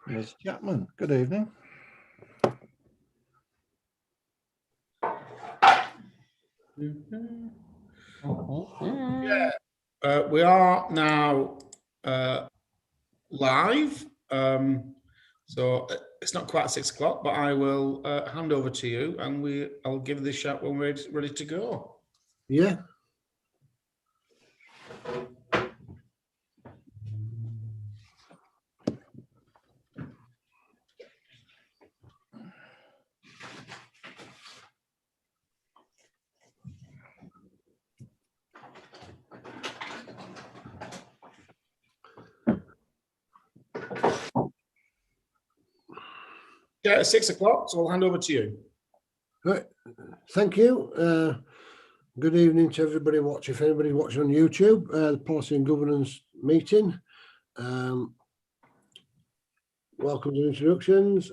Ms. Chapman, good evening. We are now live, so it's not quite 6 o'clock, but I will hand over to you, and I'll give this shout when we're ready to go. Yeah. Yeah, it's 6 o'clock, so I'll hand over to you. Right. Thank you. Good evening to everybody watching. If anybody watching on YouTube, the Policy and Governance meeting. Welcome to introductions.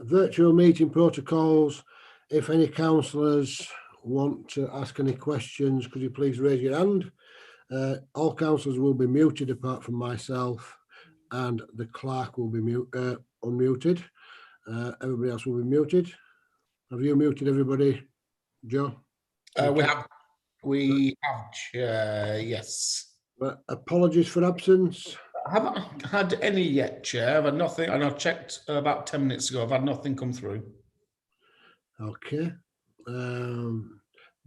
Virtual meeting protocols. If any councillors want to ask any questions, could you please raise your hand? All councillors will be muted apart from myself, and the clerk will be unmuted. Everybody else will be muted. Have you muted everybody, Joe? We have, yes. Apologies for absence. I haven't had any yet, Chair. I've had nothing, and I checked about 10 minutes ago. I've had nothing come through. Okay.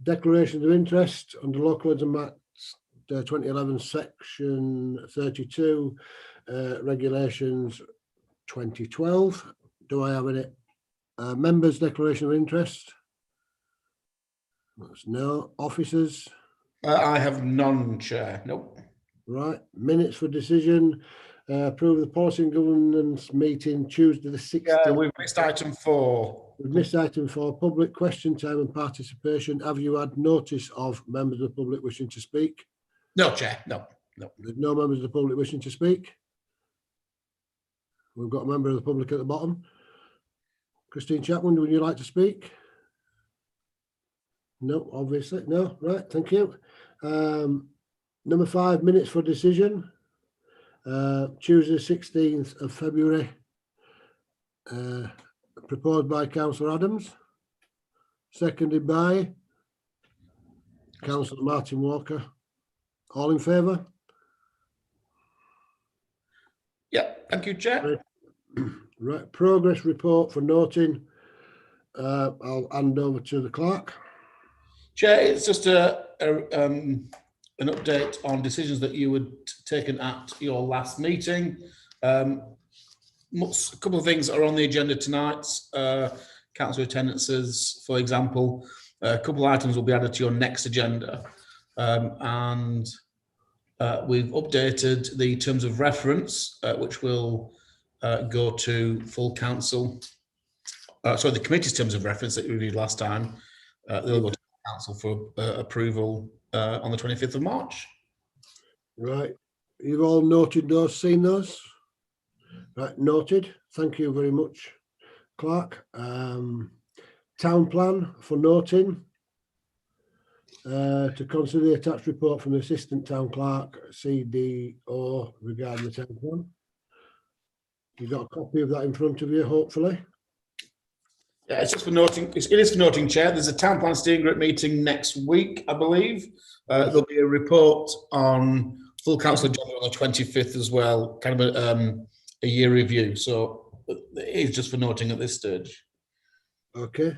Declarations of interest under Local Orders and Acts 2011, Section 32, Regulations 2012. Do I have any members' declaration of interest? That's no. Officers? I have none, Chair. Nope. Right. Minutes for decision. Approve the Policy and Governance meeting Tuesday the 16th. Yeah, we've missed item 4. We've missed item 4, public question time and participation. Have you had notice of members of the public wishing to speak? No, Chair. No. There's no members of the public wishing to speak. We've got a member of the public at the bottom. Christine Chapman, would you like to speak? No, obviously. No. Right, thank you. Number 5, minutes for decision. Tuesday, 16th of February. Proposed by Councillor Adams. Seconded by Councillor Martin Walker. All in favour? Yeah, thank you, Chair. Right, progress report for noting. I'll hand over to the clerk. Chair, it's just an update on decisions that you had taken at your last meeting. A couple of things are on the agenda tonight. Council attendances, for example. A couple of items will be added to your next agenda. And we've updated the terms of reference, which will go to full council. Sorry, the committee's terms of reference that you reviewed last time. They'll go to council for approval on the 25th of March. Right, you've all noted those, seen those? Right, noted. Thank you very much, Clerk. Town plan for noting. To consider the attached report from the Assistant Town Clerk, CDO, regarding the town plan. You've got a copy of that in front of you, hopefully. Yeah, it's just for noting. It is for noting, Chair. There's a town plan steering group meeting next week, I believe. There'll be a report on full council agenda on the 25th as well, kind of a year review. So it is just for noting at this stage. Okay.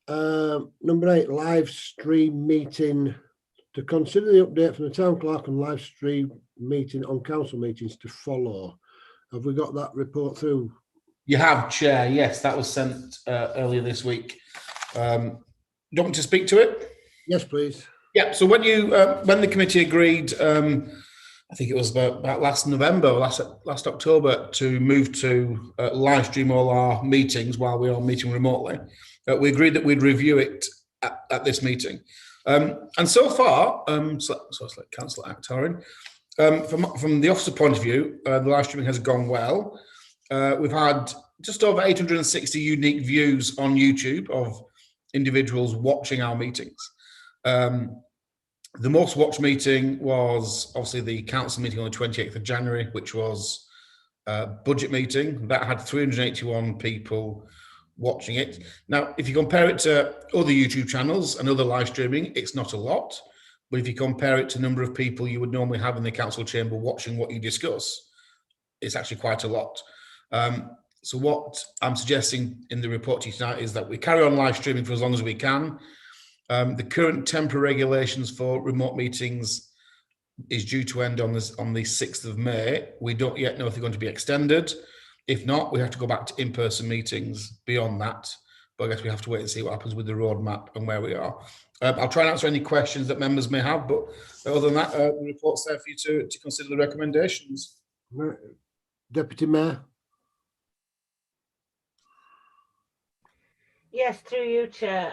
Number 8, live stream meeting. To consider the update from the town clerk on live stream meeting on council meetings to follow. Have we got that report through? You have, Chair. Yes, that was sent earlier this week. Do you want me to speak to it? Yes, please. Yeah. So when the committee agreed, I think it was about last November, or last October, to move to live stream all our meetings while we are meeting remotely, we agreed that we'd review it at this meeting. And so far, so let's let Councillor Akhtar in. From the officer point of view, the live streaming has gone well. We've had just over 860 unique views on YouTube of individuals watching our meetings. The most watched meeting was obviously the council meeting on the 28th of January, which was budget meeting that had 381 people watching it. Now, if you compare it to other YouTube channels and other live streaming, it's not a lot. But if you compare it to the number of people you would normally have in the council chamber watching what you discuss, it's actually quite a lot. So what I'm suggesting in the report to you tonight is that we carry on live streaming for as long as we can. The current temporary regulations for remote meetings is due to end on the 6th of May. We don't yet know if they're going to be extended. If not, we have to go back to in-person meetings beyond that. But I guess we have to wait and see what happens with the roadmap and where we are. I'll try and answer any questions that members may have, but other than that, the report's there for you to consider the recommendations. Deputy Mayor. Yes, through you, Chair.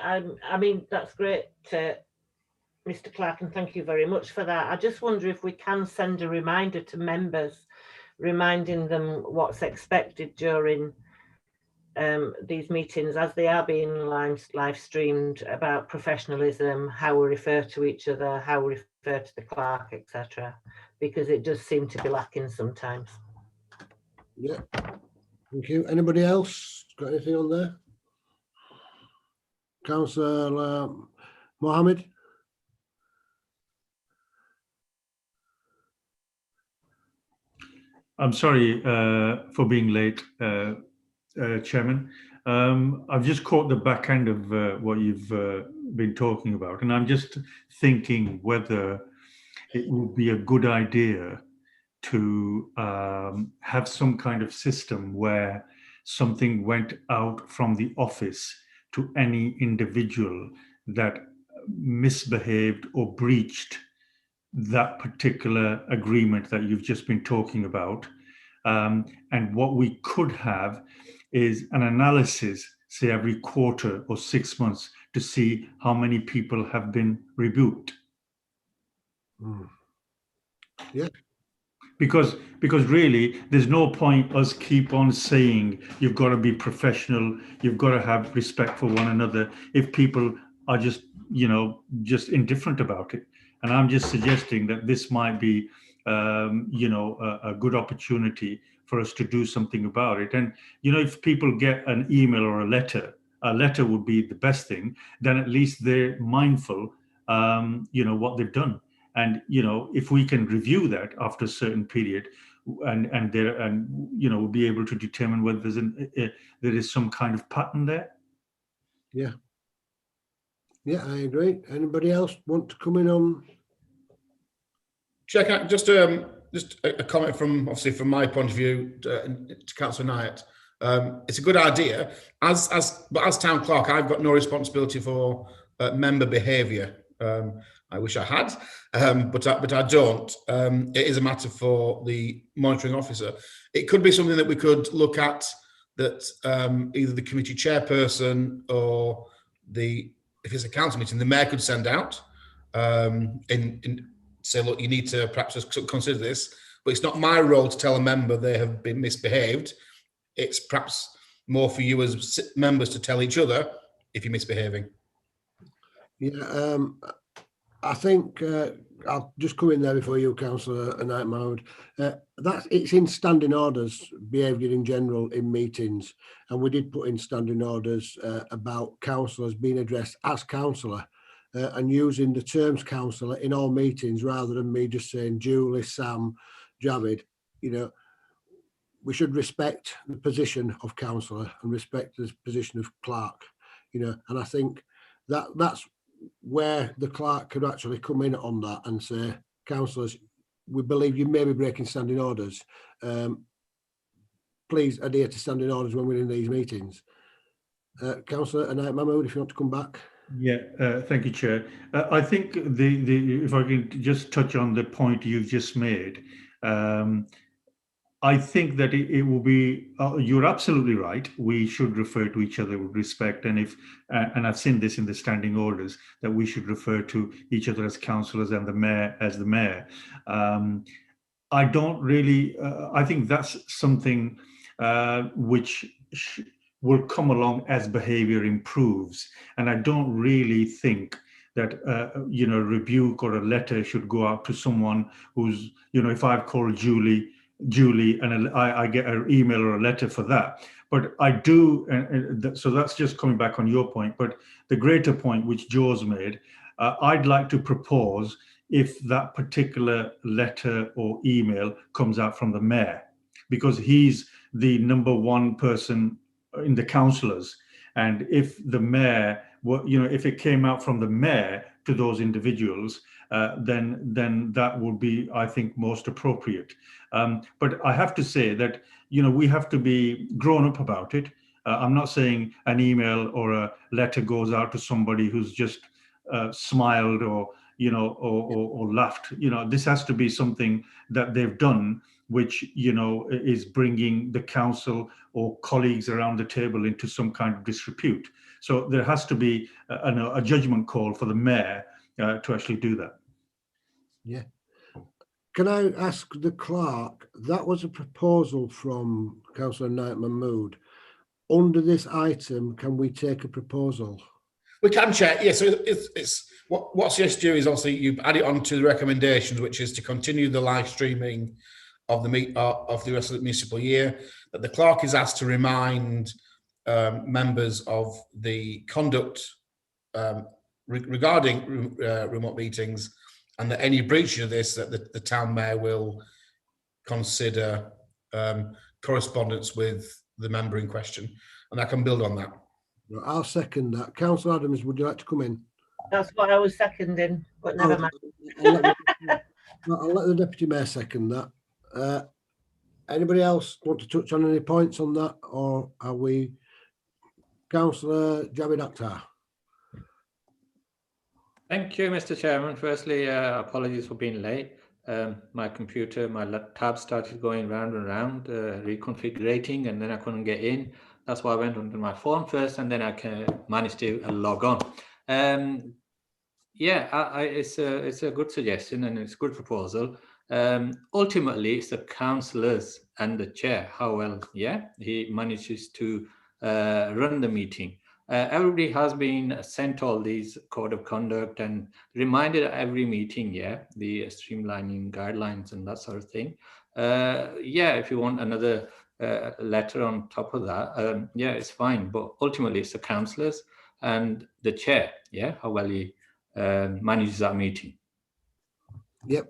I mean, that's great, Mr. Clark, and thank you very much for that. I just wonder if we can send a reminder to members, reminding them what's expected during these meetings as they are being live streamed, about professionalism, how we refer to each other, how we refer to the clerk, etc. Because it does seem to be lacking sometimes. Yeah, thank you. Anybody else got anything on there? Councillor Mohammed. I'm sorry for being late, Chairman. I've just caught the back end of what you've been talking about, and I'm just thinking whether it would be a good idea to have some kind of system where something went out from the office to any individual that misbehaved or breached that particular agreement that you've just been talking about. And what we could have is an analysis, say every quarter or 6 months, to see how many people have been rebuked. Yeah. Because really, there's no point us keep on saying you've got to be professional, you've got to have respect for one another, if people are just indifferent about it. And I'm just suggesting that this might be, a good opportunity for us to do something about it. And, if people get an email or a letter would be the best thing, then at least they're mindful, what they've done. And, if we can review that after a certain period and we'll be able to determine whether there is some kind of pattern there. Yeah. Yeah, I agree. Anybody else want to come in on? Check out just a comment from my point of view to Councillor Knight. It's a good idea. But as town clerk, I've got no responsibility for member behaviour. I wish I had, but I don't. It is a matter for the monitoring officer. It could be something that we could look at, that either the committee chairperson or if it's a council meeting, the mayor could send out say, look, you need to perhaps consider this, but it's not my role to tell a member they have been misbehaved. It's perhaps more for you as members to tell each other if you're misbehaving. Yeah, I think I'll just come in there before you, Councillor Knight Mahmood. It's in standing orders, behaviour in general in meetings, and we did put in standing orders about councillors being addressed as councillor. And using the terms councillor in all meetings rather than me just saying Julie, Sam, Javid. We should respect the position of councillor and respect the position of clerk, and I think that's where the clerk could actually come in on that and say, councillors, we believe you may be breaking standing orders. Please adhere to standing orders when we're in these meetings. Councillor Knight Mahmood, if you want to come back. Yeah, thank you, Chair. I think if I can just touch on the point you've just made, I think that it will be, you're absolutely right. We should refer to each other with respect. And and I've seen this in the standing orders, that we should refer to each other as councillors and the mayor as the mayor. I don't really, I think that's something which will come along as behavior improves. And I don't really think that, rebuke or a letter should go out to someone who's, if I've called Julie duly, and I get an email or a letter for that. But I do, so that's just coming back on your point. But the greater point which Joe's made, I'd like to propose, if that particular letter or email comes out from the mayor, because he's the number one person in the councillors. And if the mayor, if it came out from the mayor to those individuals, then that would be, I think, most appropriate. But I have to say that, we have to be grown up about it. I'm not saying an email or a letter goes out to somebody who's just smiled or laughed. This has to be something that they've done, which is bringing the council or colleagues around the table into some kind of disrepute. So there has to be a judgment call for the mayor to actually do that. Yeah. Can I ask the clerk, that was a proposal from Councillor Knight Mahmood. Under this item, can we take a proposal? We can, Chair. Yes, so it's what's yes do is obviously you add it on to the recommendations, which is to continue the live streaming of the rest of the municipal year. That the clerk is asked to remind members of the conduct regarding remote meetings, and that any breach of this, that the town mayor will consider correspondence with the member in question, and I can build on that. I'll second that. Councillor Adams, would you like to come in? That's what I was seconding, but never mind. I'll let the Deputy Mayor second that. Anybody else want to touch on any points on that, or are we? Councillor Javed Akhtar. Thank you, Mr. Chairman. Firstly, apologies for being late. My computer, my tab started going round and round, reconfiguring, and then I couldn't get in. That's why I went onto my phone first, and then I managed to log on. It's a good suggestion, and it's a good proposal. Ultimately, it's the councillors and the chair, how well, he manages to run the meeting. Everybody has been sent all these code of conduct and reminded at every meeting, the streamlining guidelines and that sort of thing. If you want another letter on top of that, it's fine. But ultimately, it's the councillors and the chair, how well he manages that meeting. Yep.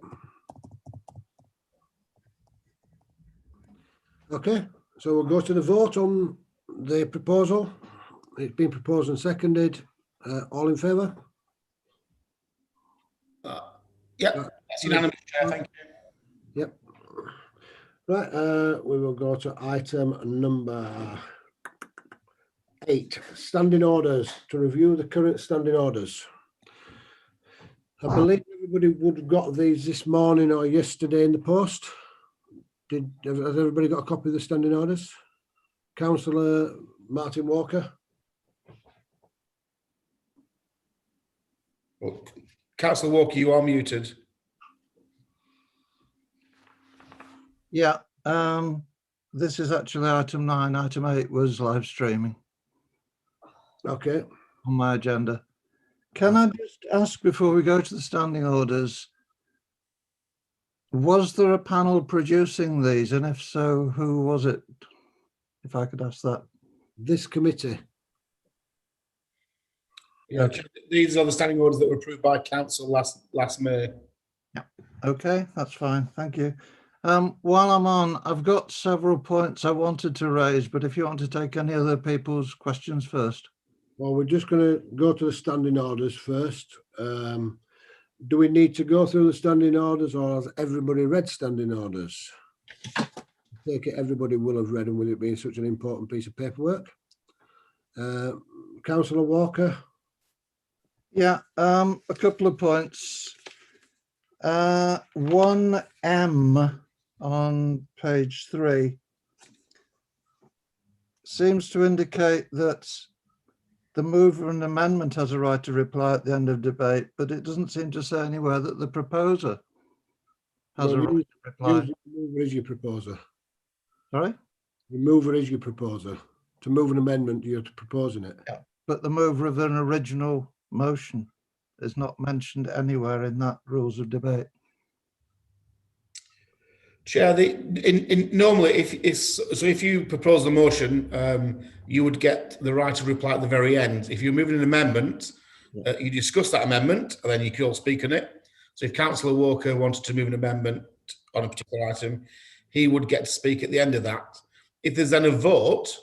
Okay, so we'll go to the vote on the proposal. It's been proposed and seconded. All in favour? That's unanimous, Chair. Thank you. Yep. Right, we will go to item number 8, standing orders, to review the current standing orders. I believe everybody would have got these this morning or yesterday in the post. Has everybody got a copy of the standing orders? Councillor Martin Walker. Well, Councillor Walker, you are muted. Yeah, this is actually item 9. Item 8 was live streaming Okay. on my agenda. Can I just ask before we go to the standing orders, was there a panel producing these? And if so, who was it? If I could ask that. This committee. Yeah, okay. These are the standing orders that were approved by council last May. Yeah. Okay, that's fine. Thank you. While I'm on, I've got several points I wanted to raise, but if you want to take any other people's questions first. Well, we're just going to go to the standing orders first. Do we need to go through the standing orders, or has everybody read standing orders? I take it everybody will have read them, with it being such an important piece of paperwork. Councillor Walker. Yeah, a couple of points. 1M on page 3 seems to indicate that the mover and amendment has a right to reply at the end of debate, but it doesn't seem to say anywhere that the proposer has a right to reply. The mover is your proposer. Sorry? The mover is your proposer. To move an amendment, you're proposing it. Yeah. But the mover of an original motion is not mentioned anywhere in that rules of debate. Chair, normally, if you propose the motion, you would get the right to reply at the very end. If you're moving an amendment, you discuss that amendment, and then you can all speak on it. So if Councillor Walker wanted to move an amendment on a particular item, he would get to speak at the end of that. If there's then a vote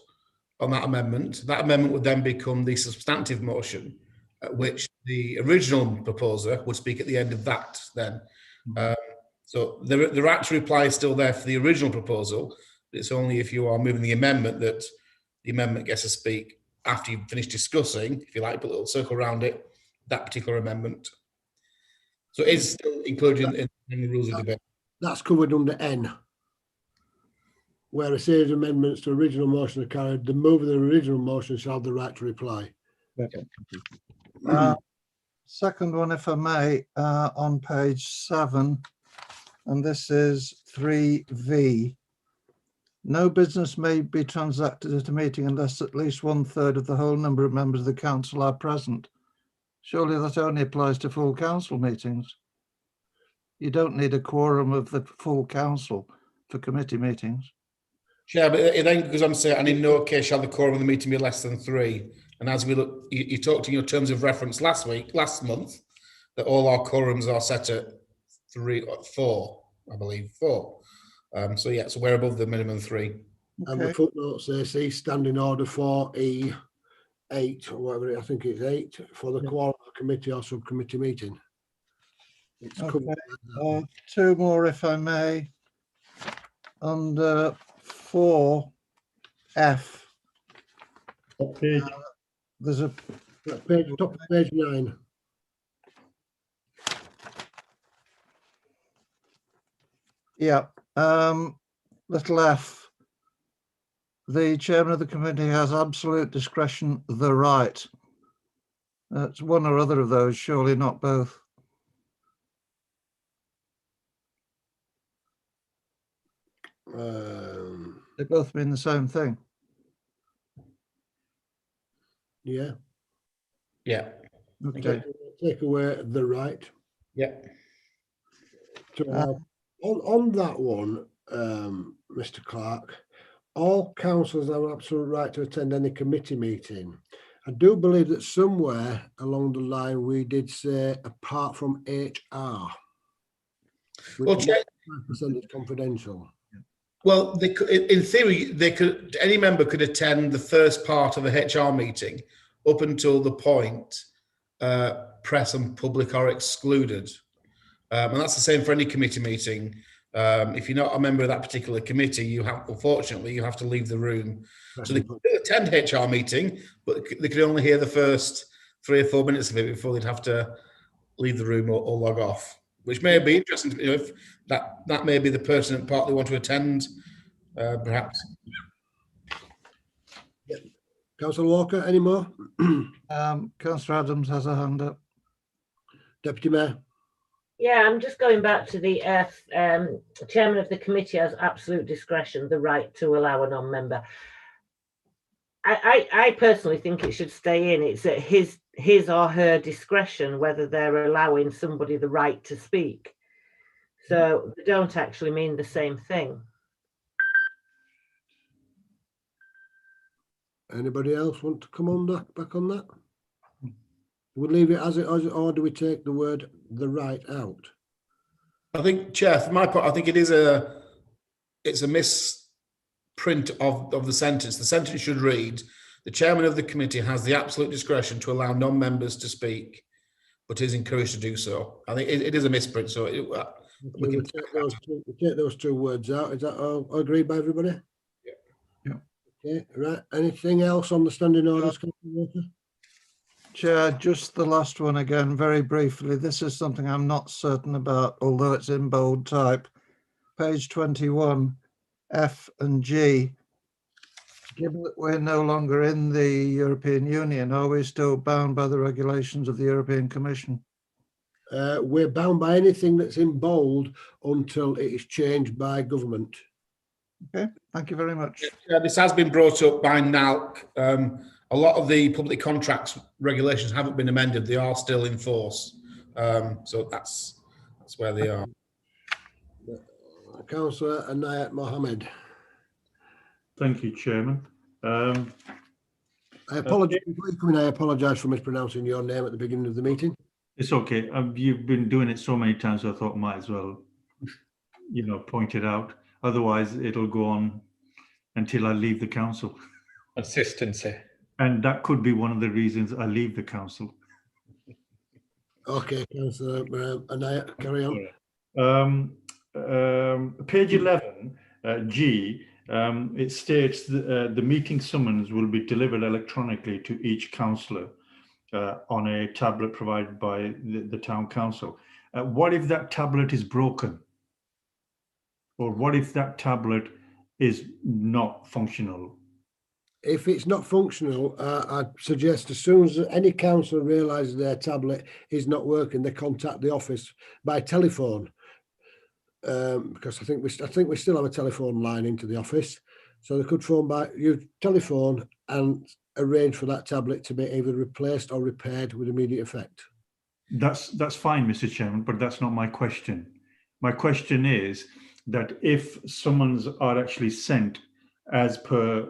on that amendment would then become the substantive motion, at which the original proposer would speak at the end of that then. So the right to reply is still there for the original proposal. It's only if you are moving the amendment that the amendment gets to speak after you've finished discussing, if you like, put a little circle around it, that particular amendment. So it is still included in the rules of debate. That's covered under N, where a series of amendments to original motion are carried. The mover of the original motion shall have the right to reply. Second one, if I may, on page 7, and this is 3V. No business may be transacted at a meeting unless at least 1/3 of the whole number of members of the council are present. Surely that only applies to full council meetings. You don't need a quorum of the full council for committee meetings. Chair, but it then goes on to say, and in no case shall the quorum of the meeting be less than 3. And as we look, you talked in your terms of reference last month, that all our quorums are set at 3 or 4, I believe, 4. So yeah, so we're above the minimum 3. And the footnote says, see standing order 4E8 or whatever, I think it's 8 for the quorum of committee or subcommittee meeting. It's covered. 2 more, if I may. Under 4F, there's a Page, top of page 9. yeah, little f. The chairman of the committee has absolute discretion, the right. That's one or other of those, surely not both. They both mean the same thing. Yeah. Yeah. Okay. Take away the right. Yeah. To allow, on that one, Mr. Clark, all councillors have an absolute right to attend any committee meeting. I do believe that somewhere along the line we did say apart from HR. Well, Chair, 5% is confidential. well, they could, in theory, any member could attend the first part of a HR meeting up until the point press and public are excluded. And that's the same for any committee meeting. If you're not a member of that particular committee, unfortunately, you have to leave the room. So they could attend HR meeting, but they could only hear the first 3 or 4 minutes of it before they'd have to leave the room or log off, which may be interesting. You know, if that may be the pertinent part they want to attend, perhaps. Yep. Councillor Walker, any more? Councillor Adams has a hand up. Deputy Mayor. Yeah, I'm just going back to the chairman of the committee has absolute discretion, the right to allow a non-member. I personally think it should stay in. It's at his or her discretion whether they're allowing somebody the right to speak. So they don't actually mean the same thing. Anybody else want to come on back on that? We'll leave it as it is, or do we take the word the right out? I think, Chair, for my part, I think it's a misprint of the sentence. The sentence should read, the chairman of the committee has the absolute discretion to allow non-members to speak, but is encouraged to do so. I think it is a misprint, so we can take those 2 words out. Is that all agreed by everybody? Yeah. Okay, right. Anything else on the standing orders? Chair, just the last one again, very briefly. This is something I'm not certain about, although it's in bold type. Page 21, F and G. Given that we're no longer in the European Union, are we still bound by the regulations of the European Commission? We're bound by anything that's in bold until it is changed by government. Okay, thank you very much. Yeah, this has been brought up by NALC. A lot of the public contracts regulations haven't been amended; they are still in force. So that's where they are. Councillor Anayat Mohammed. Thank you, Chairman. I apologise. Before you come in, I apologise for mispronouncing your name at the beginning of the meeting. It's okay. You've been doing it so many times, so I thought might as well, point it out. Otherwise, it'll go on until I leave the council. Consistency. And that could be one of the reasons I leave the council. Okay, Councillor Anayat, carry on. Page 11, G, it states the meeting summons will be delivered electronically to each councillor on a tablet provided by the town council. What if that tablet is broken? Or what if that tablet is not functional? If it's not functional, I'd suggest as soon as any councillor realises their tablet is not working, they contact the office by telephone. Because I think we still have a telephone line into the office, so they could phone by telephone and arrange for that tablet to be either replaced or repaired with immediate effect. That's fine, Mr. Chairman, but that's not my question. My question is that if summons are actually sent as per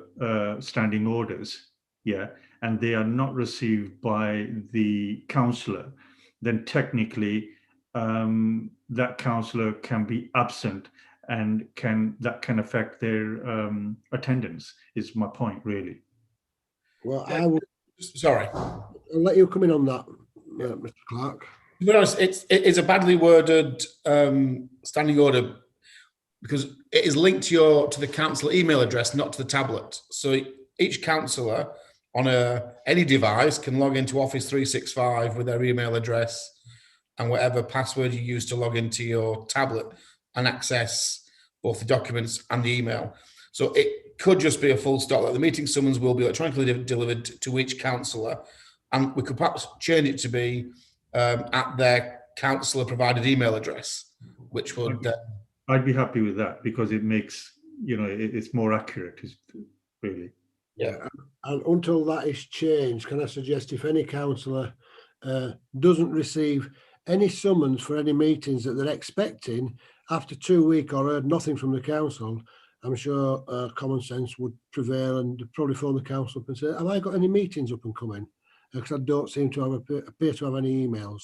standing orders, and they are not received by the councillor, then technically that councillor can be absent, and that can affect their attendance, is my point, really. Well, I will. Sorry. I'll let you come in on that, Mr. Clark. To be honest, it is a badly worded standing order because it is linked to the council email address, not to the tablet. So each councillor on any device can log into Office 365 with their email address and whatever password you use to log into your tablet and access both the documents and the email. So it could just be a full stop. Like the meeting summons will be electronically delivered to each councillor, and we could perhaps change it to be at their councillor provided email address, which would. I'd be happy with that because it makes it's more accurate, really. Yeah. And until that is changed, can I suggest if any councillor doesn't receive any summons for any meetings that they're expecting after 2 weeks or heard nothing from the council, I'm sure common sense would prevail and probably phone the council up and say, have I got any meetings up and coming? Because I don't seem to appear to have any emails.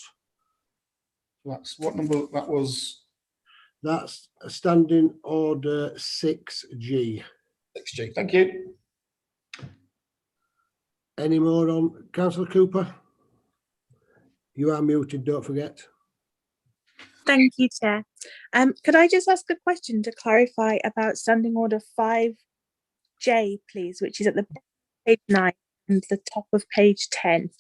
That's what number that was? That's standing order 6G. 6G. Thank you. Any more on Councillor Cooper? You are muted, don't forget. Thank you, Chair. Could I just ask a question to clarify about Standing Order 5J, please, which is at the page 9 and the top of page 10.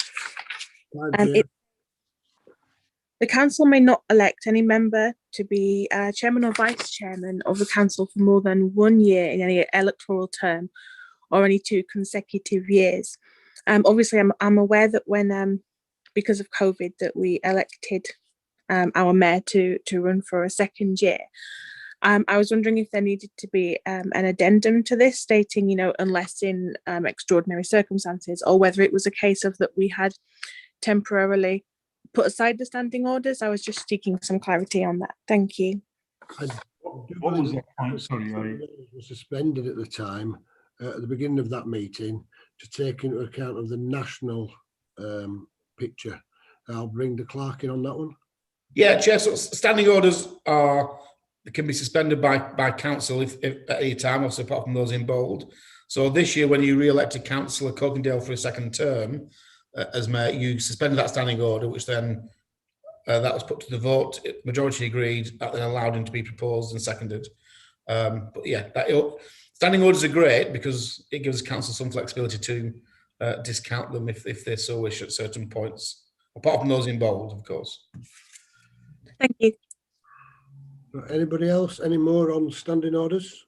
The council may not elect any member to be chairman or vice chairman of the council for more than 1 year in any electoral term or any 2 consecutive years. Obviously, I'm aware that when, because of COVID, that we elected our mayor to run for a second year. I was wondering if there needed to be an addendum to this stating, unless in extraordinary circumstances, or whether it was a case of that we had temporarily put aside the standing orders. I was just seeking some clarity on that. Thank you. What was that point? Sorry, was suspended at the time, at the beginning of that meeting, to take into account of the national picture. I'll bring the clerk in on that one. Yeah, Chair. So standing orders can be suspended by council if at any time, also apart from those in bold. So this year, when you re-elected Councillor Cokendale for a second term as mayor, you suspended that standing order, which then that was put to the vote. Majority agreed. That then allowed him to be proposed and seconded. But yeah, standing orders are great because it gives council some flexibility to discount them if they so wish at certain points, apart from those in bold, of course. Thank you. Anybody else? Any more on standing orders?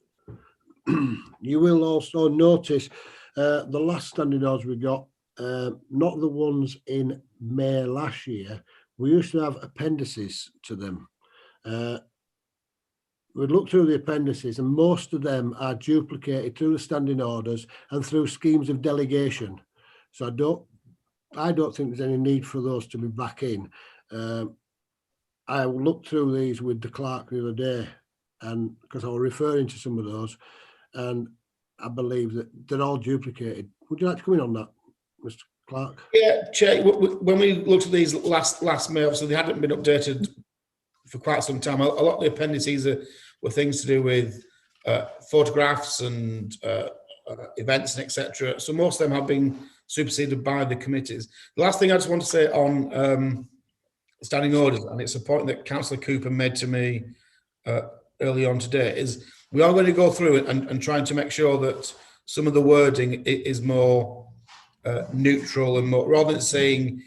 You will also notice the last standing orders we got, not the ones in May last year. We used to have appendices to them. We'd look through the appendices and most of them are duplicated through the standing orders and through schemes of delegation. So I don't think there's any need for those to be back in. I looked through these with the clerk the other day and because I was referring to some of those, and I believe that they're all duplicated. Would you like to come in on that, Mr. Clark? Yeah, Chair, when we looked at these last May, obviously they hadn't been updated for quite some time. A lot of the appendices were things to do with photographs and events and etc. So most of them have been superseded by the committees. The last thing I just want to say on standing orders, and it's a point that Councillor Cooper made to me early on today, is we are going to go through it and trying to make sure that some of the wording is more neutral and more, rather than saying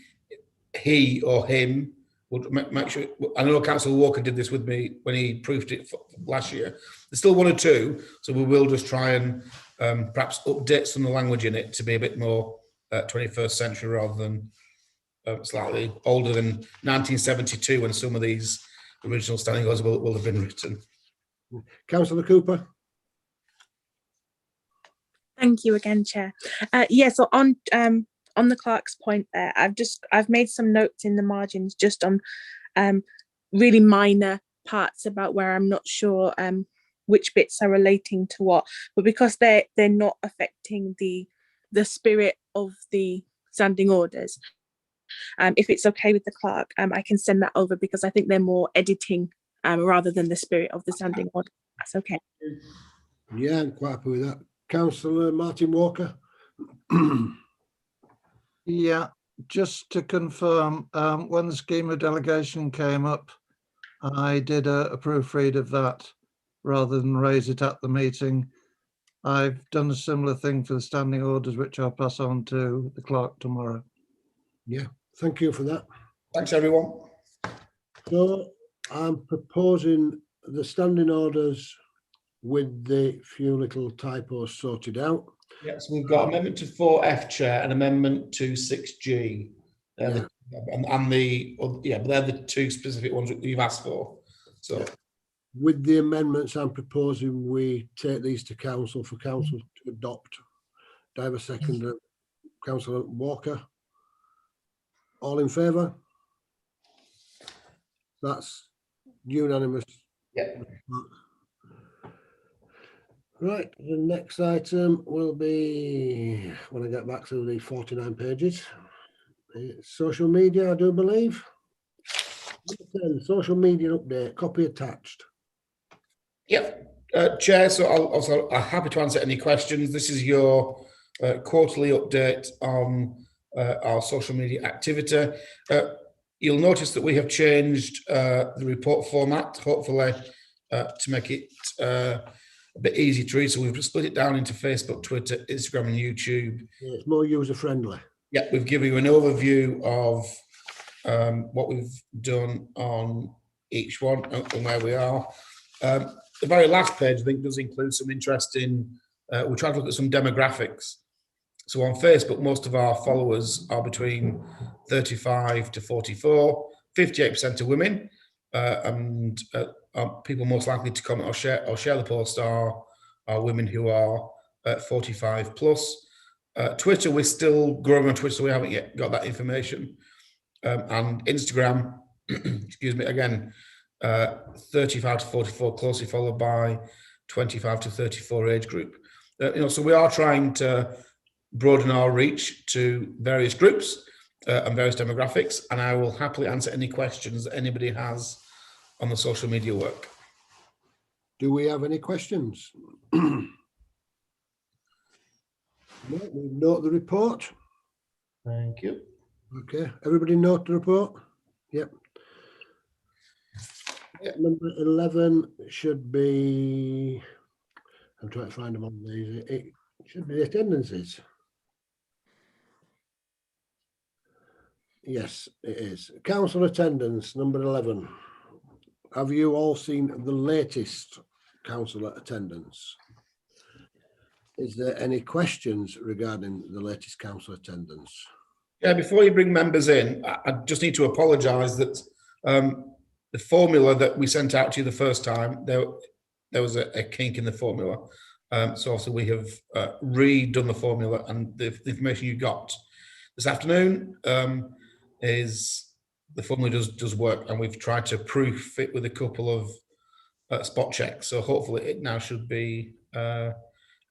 he or him, we'll make sure. I know Councillor Walker did this with me when he proofed it last year. There's still one or two, so we will just try and perhaps update some of the language in it to be a bit more 21st century rather than slightly older than 1972 when some of these original standing orders will have been written. Councillor Cooper. Thank you again, Chair. Yeah, so on the clerk's point there, I've made some notes in the margins just on really minor parts about where I'm not sure which bits are relating to what, but because they're not affecting the spirit of the standing orders. If it's okay with the clerk, I can send that over because I think they're more editing rather than the spirit of the standing order. That's okay. Yeah, I'm quite happy with that. Councillor Martin Walker. Yeah, just to confirm, when the scheme of delegation came up, I did a proofread of that rather than raise it at the meeting. I've done a similar thing for the standing orders, which I'll pass on to the clerk tomorrow. Yeah, thank you for that. Thanks, everyone. So I'm proposing the standing orders with the few little typos sorted out. Yes, we've got amendment to 4F, Chair, and amendment to 6G. Yeah. But they're the two specific ones that you've asked for. So, With the amendments, I'm proposing we take these to council for council to adopt. Do I have a second? Councillor Walker. All in favour? That's unanimous. yeah. Right, the next item will be, when I get back to the 49 pages, social media, I do believe. Number 10, social media update, copy attached. Yep, Chair, so I'm happy to answer any questions. This is your quarterly update on our social media activity. You'll notice that we have changed the report format, hopefully, to make it a bit easy to read. So we've split it down into Facebook, Twitter, Instagram, and YouTube. Yeah, it's more user friendly. Yeah, we've given you an overview of what we've done on each one and where we are. The very last page, I think, does include some interesting, we tried to look at some demographics. So on Facebook, most of our followers are between 35 to 44, 58% are women, and people most likely to comment or share the post are women who are 45 plus. Twitter, we're still growing on Twitter, so we haven't yet got that information. And Instagram, excuse me, again, 35 to 44, closely followed by 25 to 34 age group. So we are trying to broaden our reach to various groups and various demographics, and I will happily answer any questions that anybody has on the social media work. Do we have any questions? No, we note the report. Thank you. Okay, everybody note the report? Yep. Number 11 should be, I'm trying to find them on these, it should be the attendances. Yes, it is. Council attendance, number 11. Have you all seen the latest council attendance? Is there any questions regarding the latest council attendance? Yeah, before you bring members in, I just need to apologise that the formula that we sent out to you the first time, there was a kink in the formula. So also we have redone the formula, and the information you got this afternoon is the formula does work, and we've tried to proof it with a couple of spot check. So hopefully it now should be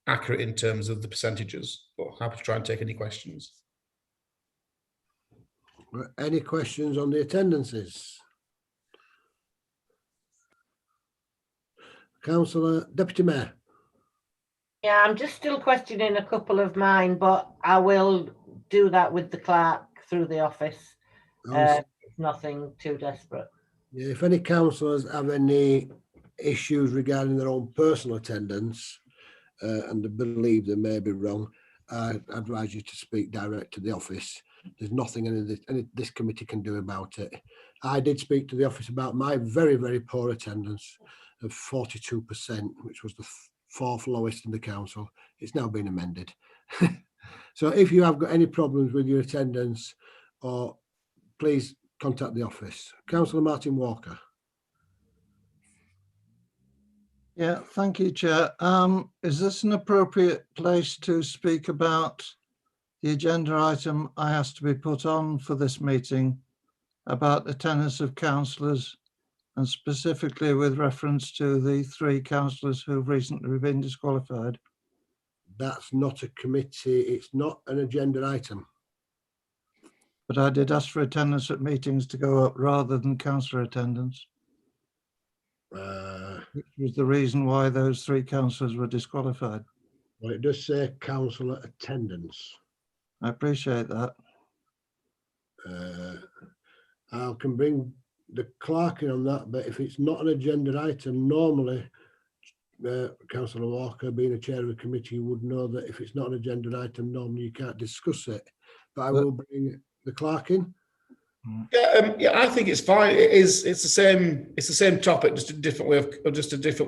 accurate in terms of the percentages. But happy to try and take any questions. Any questions on the attendances? Councillor, Deputy Mayor. Yeah, I'm just still questioning a couple of mine, but I will do that with the clerk through the office. It's nothing too desperate. Yeah, if any councillors have any issues regarding their own personal attendance, and they believe they may be wrong, I advise you to speak direct to the office. There's nothing any this committee can do about it. I did speak to the office about my very, very poor attendance of 42%, which was the fourth lowest in the council. It's now been amended. So if you have got any problems with your attendance, or please contact the office. Councillor Martin Walker. Yeah, thank you, Chair. Is this an appropriate place to speak about the agenda item I asked to be put on for this meeting about attendance of councillors, and specifically with reference to the 3 councillors who've recently been disqualified? That's not a committee. It's not an agenda item. But I did ask for attendance at meetings to go up rather than councillor attendance, which was the reason why those 3 councillors were disqualified. Well, it does say councillor attendance. I appreciate that. I can bring the clerk in on that, but if it's not an agenda item, normally, Councillor Walker, being a chair of a committee, would know that if it's not an agenda item, normally you can't discuss it. But I will bring the clerk in. Yeah, I think it's fine. It's the same topic, just a different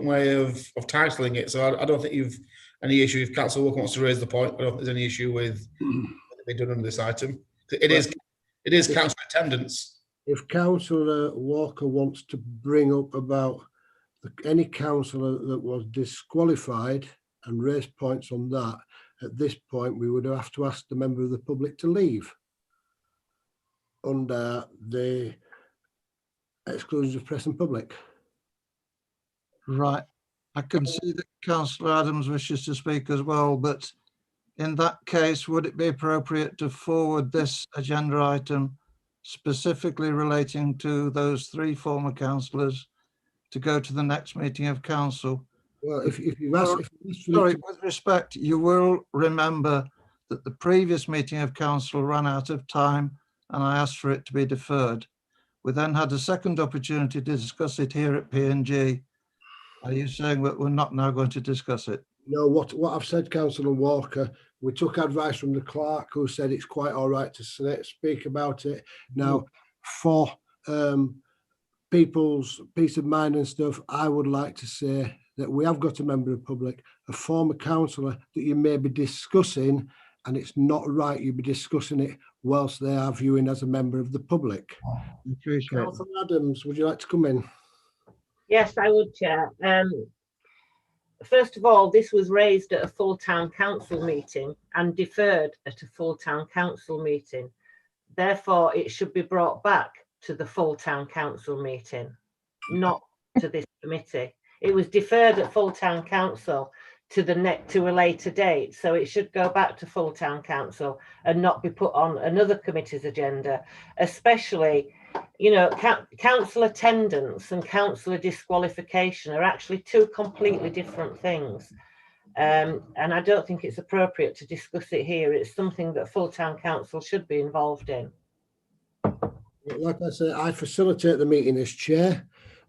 way of titling it. So I don't think you've any issue if Councillor Walker wants to raise the point. I don't think there's any issue with what they've done under this item. It is councillor attendance. If Councillor Walker wants to bring up about any councillor that was disqualified and raise points on that, at this point we would have to ask the member of the public to leave under the exclusions of press and public. Right. I can see that Councillor Adams wishes to speak as well, but in that case, would it be appropriate to forward this agenda item specifically relating to those 3 former councillors to go to the next meeting of council? Well, if you've asked... Sorry, with respect, you will remember that the previous meeting of council ran out of time and I asked for it to be deferred. We then had a second opportunity to discuss it here at P&G. Are you saying that we're not now going to discuss it? No, what I've said, Councillor Walker, we took advice from the clerk who said it's quite all right to speak about it. Now, for people's peace of mind and stuff, I would like to say that we have got a member of the public, a former councillor that you may be discussing, and it's not right you be discussing it whilst they are viewing as a member of the public. Councillor Adams, would you like to come in? Yes, I would, Chair. First of all, this was raised at a full town council meeting and deferred at a full town council meeting. Therefore, it should be brought back to the full town council meeting, not to this committee. It was deferred at full town council to a later date, so it should go back to full town council and not be put on another committee's agenda, especially, you know, council attendance and councillor disqualification are actually 2 completely different things. And I don't think it's appropriate to discuss it here. It's something that full town council should be involved in. Like I say, I facilitate the meeting as chair.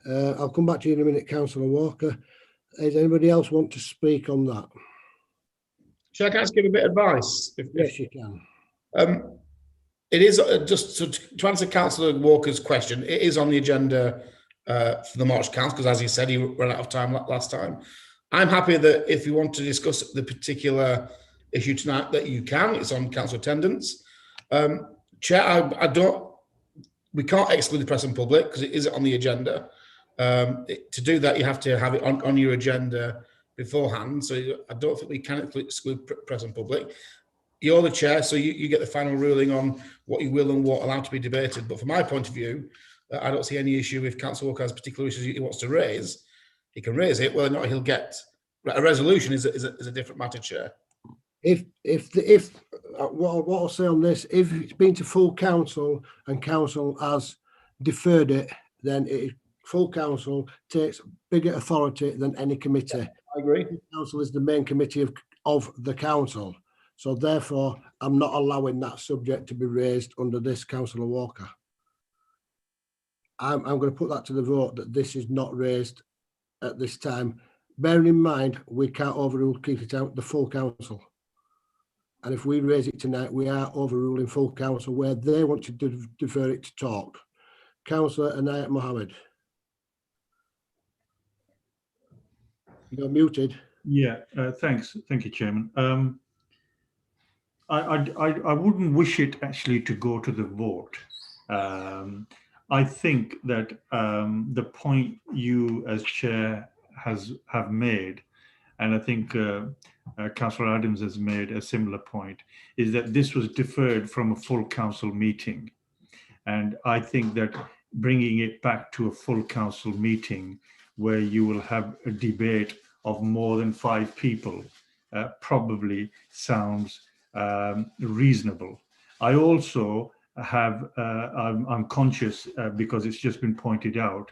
I'll come back to you in a minute, Councillor Walker. Does anybody else want to speak on that? Shall I just give a bit of advice? Yes, you can. It is just to answer Councillor Walker's question. It is on the agenda for the March Council because, as he said, he ran out of time last time. I'm happy that if you want to discuss the particular issue tonight, that you can. It's on council attendance. Chair, we can't exclude the press and public because it is on the agenda. To do that, you have to have it on your agenda beforehand. So I don't think we can exclude press and public. You're the chair, so you get the final ruling on what you will and what allowed to be debated. But from my point of view, I don't see any issue if Councillor Walker has particular issues he wants to raise. he can raise it. Whether or not he'll get a resolution is a different matter, Chair. What I'll say on this, if it's been to full council and council has deferred it, then full council takes bigger authority than any committee. I agree. Council is the main committee of the council. So therefore, I'm not allowing that subject to be raised under this Councillor Walker. I'm going to put that to the vote that this is not raised at this time. Bearing in mind, we can't overrule keep it out the full council. And if we raise it tonight, we are overruling full council where they want to defer it to talk. Councillor Anayat Mohammed. You're muted. Yeah, thanks. Thank you, Chairman. I wouldn't wish it actually to go to the vote. I think that the point you as chair have made, and I think Councillor Adams has made a similar point, is that this was deferred from a full council meeting. And I think that bringing it back to a full council meeting where you will have a debate of more than 5 people probably sounds reasonable. I also have, I'm conscious because it's just been pointed out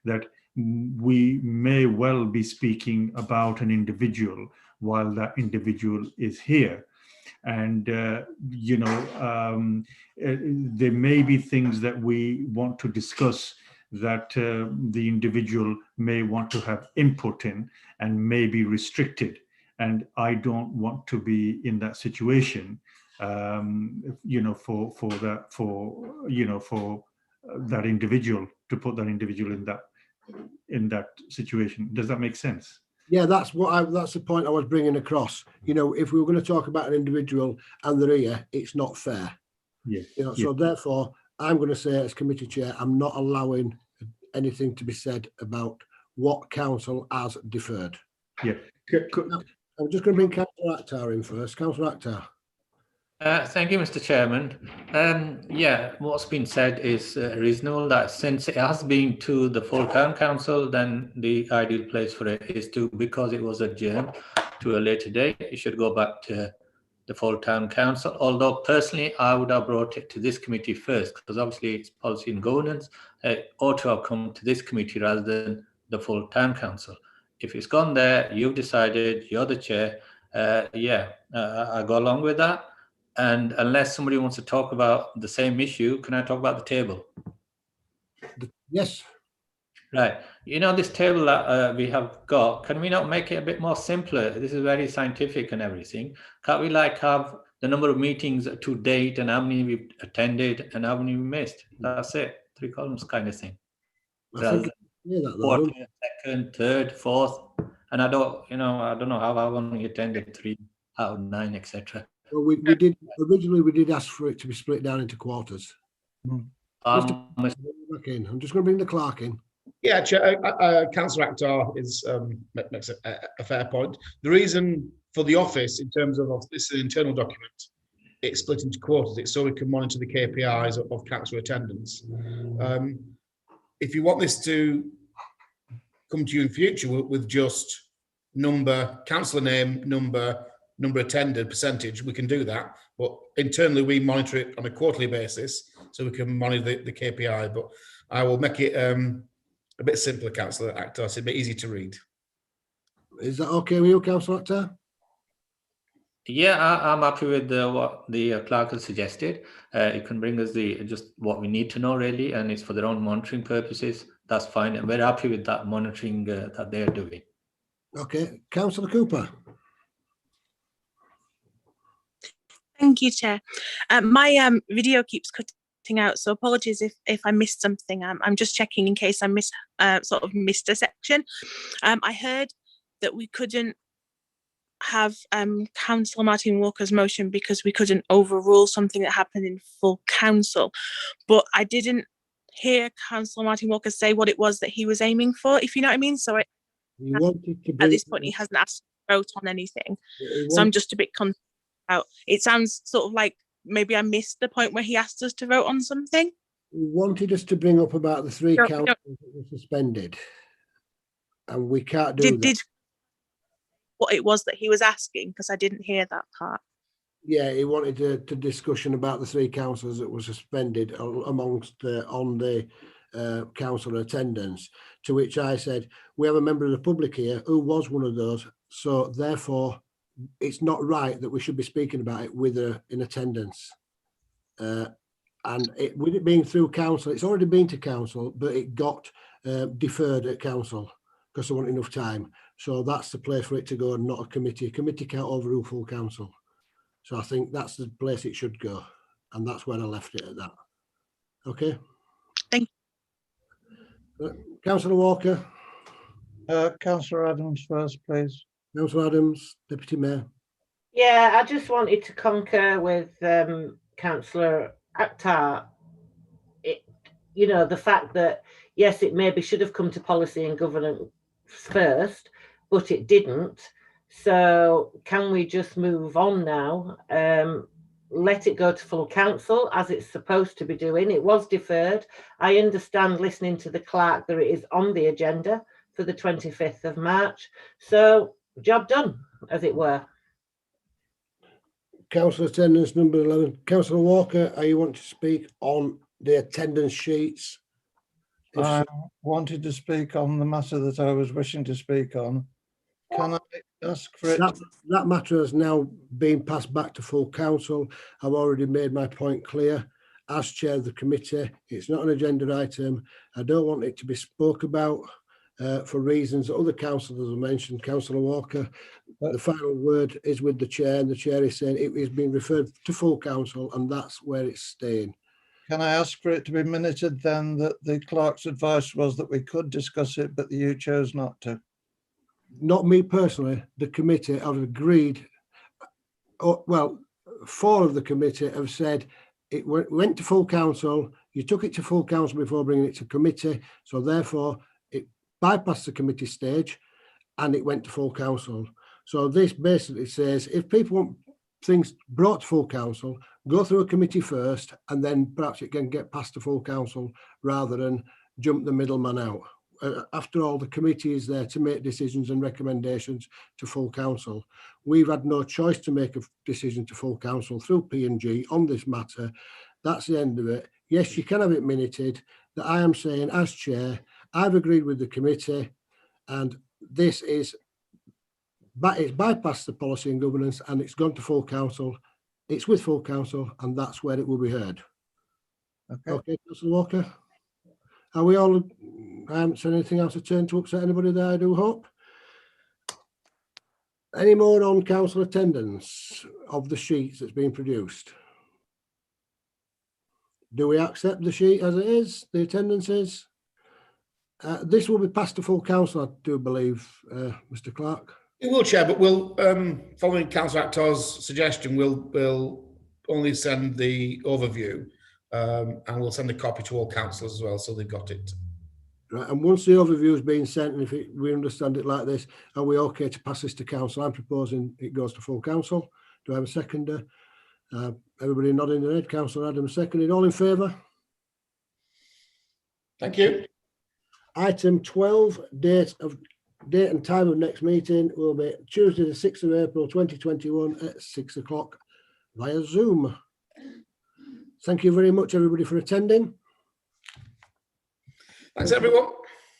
that we may well be speaking about an individual while that individual is here. And, you know, there may be things that we want to discuss that the individual may want to have input in and may be restricted. And I don't want to be in that situation, you know, for that individual, to put that individual in that situation. Does that make sense? Yeah, that's the point I was bringing across. You know, if we were going to talk about an individual and they're here, it's not fair. Yeah. You know, so therefore, I'm going to say as committee chair, I'm not allowing anything to be said about what council has deferred. Yeah. I'm just going to bring Councillor Akhtar in first. Councillor Akhtar. Thank you, Mr. Chairman. Yeah, what's been said is reasonable, that since it has been to the full town council, then the ideal place for it is to, because it was adjourned to a later date, it should go back to the full town council. Although personally, I would have brought it to this committee first, because obviously it's policy and governance. It ought to have come to this committee rather than the full town council. If it's gone there, you've decided, you're the chair. I go along with that. And unless somebody wants to talk about the same issue, can I talk about the table? Yes. Right. You know, this table that we have got, can we not make it a bit more simpler? This is very scientific and everything. Can't we like have the number of meetings to date and how many we've attended and how many we missed? That's it. 3 columns kind of thing. Fourth, second, third, fourth. And I don't know how long we attended, 3 out of 9, etc. Well, we did originally. We did ask for it to be split down into quarters. I'm just going to bring the clerk in. Yeah, Councillor Akhtar makes a fair point. The reason for the office, in terms of this is an internal document, it's split into quarters. It's so we can monitor the KPIs of councillor attendance. If you want this to come to you in future with just number, councillor name, number attended, percentage, we can do that. But internally, we monitor it on a quarterly basis, so we can monitor the KPI. But I will make it a bit simpler, Councillor Akhtar, so a bit easy to read. Is that okay with you, Councillor Akhtar? Yeah, I'm happy with what the clerk has suggested. It can bring us just what we need to know, really, and it's for their own monitoring purposes. That's fine. I'm very happy with that monitoring that they're doing. Okay, Councillor Cooper. Thank you, Chair. My video keeps cutting out, so apologies if I missed something. I'm just checking in case I missed a section. I heard that we couldn't have Councillor Martin Walker's motion because we couldn't overrule something that happened in full council, but I didn't hear Councillor Martin Walker say what it was that he was aiming for, if you know what I mean. So at this point he hasn't asked to vote on anything, so I'm just a bit confused. It sounds sort of like maybe I missed the point where he asked us to vote on something. He wanted us to bring up about the 3 councils that were suspended. and we can't do that. Did what it was that he was asking, because I didn't hear that part. Yeah, he wanted a discussion about the 3 councillors that were suspended amongst on the council attendance, to which I said, we have a member of the public here who was one of those, so therefore it's not right that we should be speaking about it with her in attendance. And with it being through council, it's already been to council, but it got deferred at council because there wasn't enough time. So that's the place for it to go and not a committee. A committee can't overrule full council. So I think that's the place it should go. And that's where I left it at that. Okay. Thank you. Councillor Walker. Councillor Adams first, please. Councillor Adams, Deputy Mayor. Yeah, I just wanted to concur with Councillor Akhtar. You know, the fact that, yes, it maybe should have come to policy and governance first, but it didn't. So can we just move on now? Let it go to full council as it's supposed to be doing. It was deferred. I understand, listening to the clerk, that it is on the agenda for the 25th of March. So job done, as it were. Councillor attendance number 11. Councillor Walker, are you want to speak on the attendance sheets? I wanted to speak on the matter that I was wishing to speak on. Can I ask for it? That matter has now been passed back to full council. I've already made my point clear. As chair of the committee, it's not an agenda item. I don't want it to be spoke about for reasons that other councillors have mentioned. Councillor Walker, the final word is with the chair, and the chair is saying it is being referred to full council, and that's where it's staying. Can I ask for it to be minuted then that the clerk's advice was that we could discuss it, but you chose not to? Not me personally. The committee have agreed. Oh, well, 4 of the committee have said it went to full council. You took it to full council before bringing it to committee, so therefore it bypassed the committee stage and it went to full council. So this basically says if people want things brought to full council, go through a committee first, and then perhaps it can get past the full council rather than jump the middleman out. After all, the committee is there to make decisions and recommendations to full council. We've had no choice to make a decision to full council through P&G on this matter. That's the end of it. Yes, you can have it minuted that I am saying as chair, I've agreed with the committee, and this is, but it's bypassed the policy and governance and it's gone to full council. It's with full council, and that's where it will be heard. Okay, Councillor Walker. Are we all, I haven't said anything else to turn to upset anybody there, I do hope. Any more on council attendance of the sheets that's been produced? Do we accept the sheet as it is, the attendance is? This will be passed to full council, I do believe, Mr. Clark. It will, Chair, but we'll, following Councillor Akhtar's suggestion, we'll only send the overview. And we'll send a copy to all councillors as well, so they've got it. Right, and once the overview has been sent, and if we understand it like this, are we okay to pass this to council? I'm proposing it goes to full council. Do I have a seconder? Everybody nodding their head. Councillor Adams seconded. All in favour? Thank you. Item 12, date and time of next meeting will be Tuesday the 6th of April 2021 at 6 o'clock via Zoom. Thank you very much, everybody, for attending. Thanks, everyone.